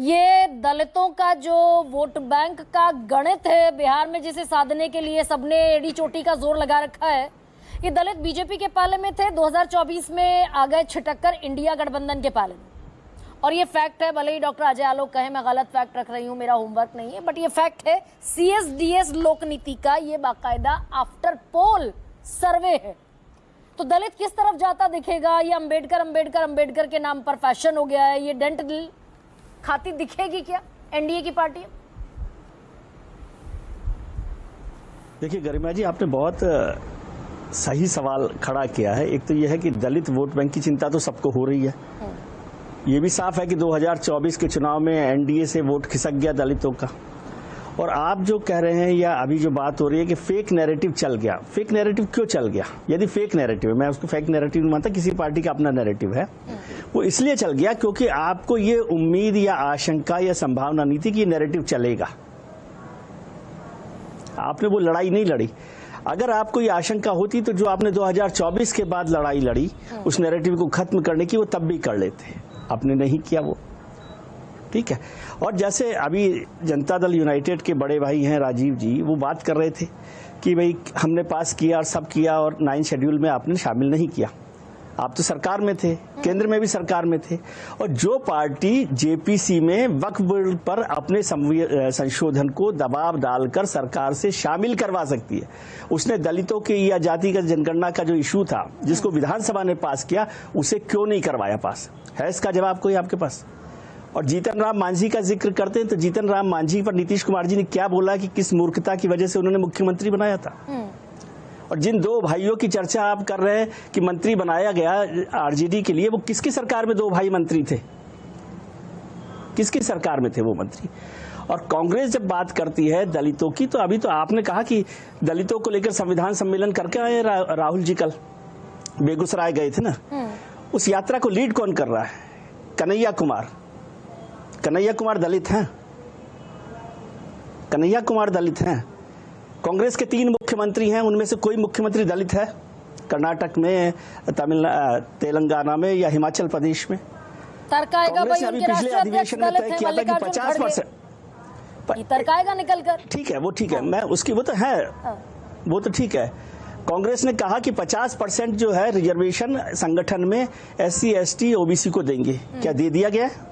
ये दलितों का जो वोट बैंक का गणित है बिहार में, जिसे साधने के लिए सबने एड़ी चोटी का जोर लगा रखा है, ये दलित बीजेपी के पाले में थे, 2024 में आ गए छिटक्कर इंडिया गठबंधन के पाले में। और ये फैक्ट है, भले ही डॉक्टर अजय आलोक कहे मैं गलत फैक्ट रख रही हूँ, मेरा होमवर्क नहीं है, बट ये फैक्ट है। CSDS लोक नीति का ये बाकायदा आफ्टर पोल सर्वे है। तो दलित किस तरफ जाता दिखेगा? ये अंबेडकर के नाम पर फैशन हो गया है, ये डेंट खाती दिखेगी क्या एनडीए की पार्टी? देखिए गरिमा जी, आपने बहुत सही सवाल खड़ा किया है। एक तो यह है कि दलित वोट बैंक की चिंता तो सबको हो रही है। ये भी साफ है कि 2024 के चुनाव में एनडीए से वोट खिसक गया दलितों का। और आप जो कह रहे हैं या अभी जो बात हो रही है कि फेक नैरेटिव चल गया, फेक नैरेटिव क्यों चल गया? यदि फेक नैरेटिव है, मैं उसको फेक नैरेटिव नहीं मानता, किसी पार्टी का अपना नैरेटिव है, वो इसलिए चल गया क्योंकि आपको ये उम्मीद या आशंका या संभावना नहीं थी कि ये नैरेटिव चलेगा। आपने वो लड़ाई नहीं लड़ी। अगर आपको ये आशंका होती तो जो आपने 2024 के बाद लड़ाई लड़ी उस नैरेटिव को खत्म करने की, वो तब भी कर लेते। आपने नहीं किया वो, ठीक है। और जैसे अभी जनता दल यूनाइटेड के बड़े भाई हैं राजीव जी, वो बात कर रहे थे कि भाई हमने पास किया और सब किया और 9 शेड्यूल में आपने शामिल नहीं किया। आप तो सरकार में थे, केंद्र में भी सरकार में थे। और जो पार्टी जेपीसी में वक्फ बोर्ड पर अपने संशोधन को दबाव डालकर सरकार से शामिल करवा सकती है, उसने दलितों के या जातिगत जनगणना का जो इशू था जिसको विधानसभा ने पास किया, उसे क्यों नहीं करवाया पास? है इसका जवाब कोई आपके पास? और जीतन राम मांझी का जिक्र करते हैं तो जीतन राम मांझी पर नीतीश कुमार जी ने क्या बोला कि किस मूर्खता की वजह से उन्होंने मुख्यमंत्री बनाया था। और जिन दो भाइयों की चर्चा आप कर रहे हैं कि मंत्री बनाया गया आरजेडी के लिए, वो किसकी सरकार में 2 भाई मंत्री थे? किसकी सरकार में थे वो मंत्री? और कांग्रेस जब बात करती है दलितों की, तो अभी तो आपने कहा कि दलितों को लेकर संविधान सम्मेलन करके आए राहुल जी, कल बेगूसराय गए थे ना। उस यात्रा को लीड कौन कर रहा है? कन्हैया कुमार। कन्हैया कुमार दलित हैं? कन्हैया कुमार दलित हैं? कांग्रेस के 3 मुख्यमंत्री हैं, उनमें से कोई मुख्यमंत्री दलित है? कर्नाटक में, तेलंगाना में या हिमाचल प्रदेश में? कांग्रेस ने अभी पिछले अधिवेशन में तय किया था कि 50% तर्काएगा निकलकर। ठीक है, वो ठीक है, मैं उसकी वो तो है, वो तो ठीक है। कांग्रेस ने कहा कि 50% जो है रिजर्वेशन संगठन में SC ST OBC को देंगे। क्या दे दिया गया है?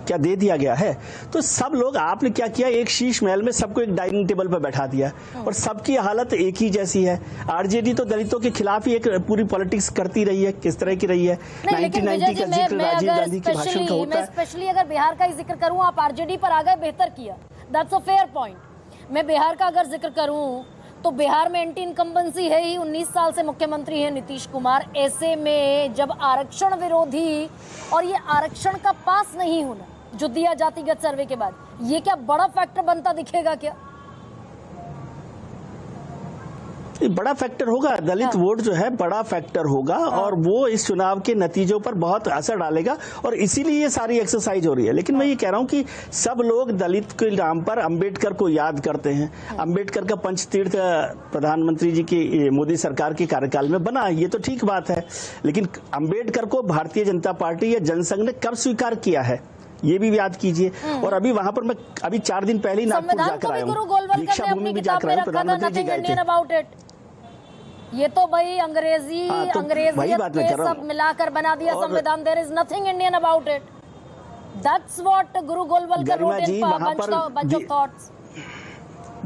क्या दे दिया गया है? तो सब लोग, आपने क्या किया, एक शीश महल में सबको एक डाइनिंग टेबल पर बैठा दिया और सबकी हालत एक ही जैसी है। आरजेडी तो दलितों के खिलाफ ही एक पूरी पॉलिटिक्स करती रही है। किस तरह की रही है? 1990 का जिक्र राजीव गांधी के भाषण का होता है। स्पेशली अगर बिहार का ही जिक्र करूं, आप आरजेडी पर आ गए, बेहतर किया, दैट्स अ फेयर पॉइंट। मैं बिहार का अगर जिक्र करूं तो बिहार में एंटी इनकम्बेंसी है ही, 19 साल से मुख्यमंत्री हैं नीतीश कुमार। ऐसे में जब आरक्षण विरोधी और ये आरक्षण का पास नहीं होना जो दिया जातिगत सर्वे के बाद, ये क्या बड़ा फैक्टर बनता दिखेगा क्या? बड़ा फैक्टर होगा, दलित वोट जो है बड़ा फैक्टर होगा और वो इस चुनाव के नतीजों पर बहुत असर डालेगा और इसीलिए ये सारी एक्सरसाइज हो रही है। लेकिन मैं ये कह रहा हूं कि सब लोग दलित के नाम पर अंबेडकर को याद करते हैं। अंबेडकर का पंचतीर्थ प्रधानमंत्री जी की मोदी सरकार के कार्यकाल में बना, ये तो ठीक बात है। लेकिन अंबेडकर को भारतीय जनता पार्टी या जनसंघ ने कब स्वीकार किया है, ये भी याद कीजिए। और अभी वहां पर मैं अभी 4 दिन पहले ही नागपुर जाकर आया हूँ, दीक्षा भूमि भी जाकर आया हूँ, प्रधानमंत्री जी गए थे। ये तो भाई अंग्रेजियत के सब मिलाकर बना दिया संविधान। There is nothing Indian about it. That's what Guru Golwalkar wrote in bunch of thoughts.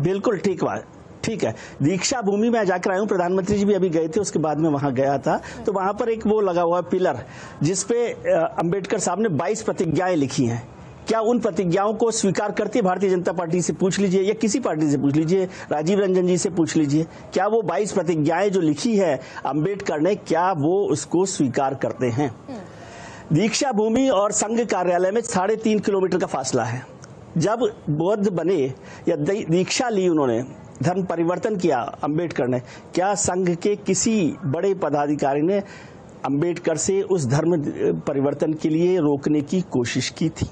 बिल्कुल ठीक बात, ठीक है। दीक्षा भूमि में जाकर आया हूँ, प्रधानमंत्री जी भी अभी गए थे, उसके बाद में वहां गया था। तो वहां पर एक वो लगा हुआ पिलर जिसपे अंबेडकर साहब ने 22 प्रतिज्ञाएं लिखी हैं। क्या उन प्रतिज्ञाओं को स्वीकार करती है भारतीय जनता पार्टी से पूछ लीजिए या किसी पार्टी से पूछ लीजिए, राजीव रंजन जी से पूछ लीजिए, क्या वो 22 प्रतिज्ञाएं जो लिखी है अंबेडकर ने, क्या वो उसको स्वीकार करते हैं? दीक्षा भूमि और संघ कार्यालय में 3.5 किलोमीटर का फासला है। जब बौद्ध बने या दीक्षा ली, उन्होंने धर्म परिवर्तन किया अंबेडकर ने, क्या संघ के किसी बड़े पदाधिकारी ने अंबेडकर से उस धर्म परिवर्तन के लिए रोकने की कोशिश की थी?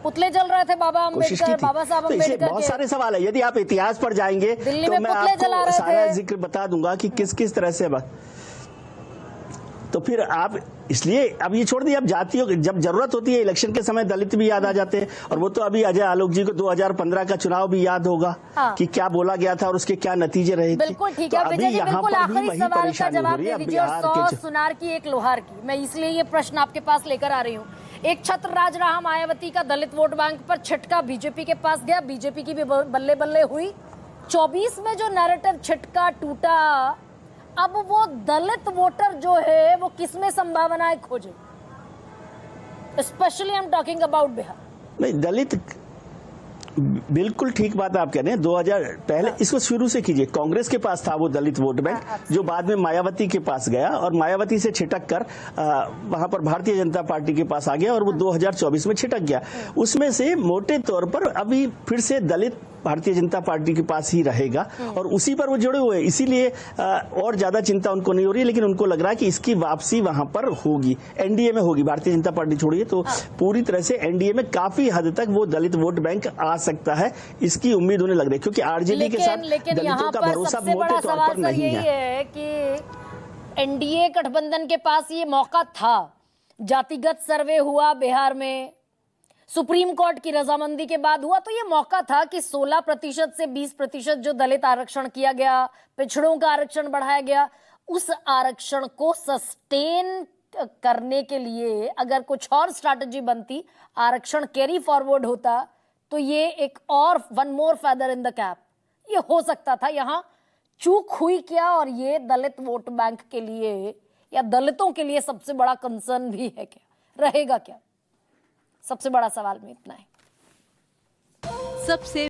पुतले जल रहे थे बाबा अम्बेडकर, बाबा साहब अम्बेडकर। बहुत सारे सवाल है, यदि आप इतिहास पर जाएंगे तो मैं आपको सारा जिक्र बता दूंगा कि किस किस तरह से। तो फिर आप इसलिए अब ये छोड़ दिए, अब जातियों जब जरूरत होती है इलेक्शन के समय दलित भी याद आ जाते हैं। और वो तो अभी अजय आलोक जी को 2015 का चुनाव भी याद होगा कि क्या बोला गया था और उसके क्या नतीजे रहे थे। बिल्कुल ठीक है। तो विजय अभी जी, यहाँ बिल्कुल पर भी आखिरी वही सवाल का परेशानी हो जवाब रही दे है। अब दीजिए। और बिहार 100 सुनार की एक लोहार की, मैं इसलिए ये प्रश्न आपके पास लेकर आ रही हूँ। एक छत्र राज रहा मायावती का दलित वोट बैंक पर, छिटका बीजेपी के पास गया, बीजेपी की भी बल्ले बल्ले हुई। 24 में जो नैरेटिव छिटका टूटा, अब वो दलित वोटर जो है वो किसमें संभावनाएं खोजे? Specially I am talking about Bihar. नहीं, दलित बिल्कुल ठीक बात आप कह रहे हैं। 2000 पहले इसको शुरू से कीजिए, कांग्रेस के पास था वो दलित वोट बैंक, जो बाद में मायावती के पास गया और मायावती से छिटक कर वहां पर भारतीय जनता पार्टी के पास आ गया और वो 2024 में छिटक गया। उसमें से मोटे तौर पर अभी फिर से दलित भारतीय जनता पार्टी के पास ही रहेगा और उसी पर वो जुड़े हुए हैं। इसीलिए और ज्यादा चिंता उनको नहीं हो रही है, लेकिन उनको लग रहा है कि इसकी वापसी वहां पर होगी, एनडीए में होगी। भारतीय जनता पार्टी छोड़िए तो पूरी तरह से एनडीए में काफी हद तक वो दलित वोट बैंक आ सकता है, इसकी उम्मीद उन्हें लग रही है। क्योंकि आरजेडी के साथ दलितों का भरोसा मोटे तौर पर नहीं है कि एनडीए गठबंधन के पास ये मौका था। जातिगत सर्वे हुआ बिहार में, सुप्रीम कोर्ट की रजामंदी के बाद हुआ, तो ये मौका था कि 16% से 20% जो दलित आरक्षण किया गया, पिछड़ों का आरक्षण बढ़ाया गया, उस आरक्षण को सस्टेन करने के लिए अगर कुछ और स्ट्रैटेजी बनती, आरक्षण कैरी फॉरवर्ड होता, तो ये एक और one more feather in the cap ये हो सकता था। यहां चूक हुई क्या, और ये दलित वोट बैंक के लिए या दलितों के लिए सबसे बड़ा कंसर्न भी है क्या, रहेगा क्या? सबसे बड़ा सवाल में इतना है। सबसे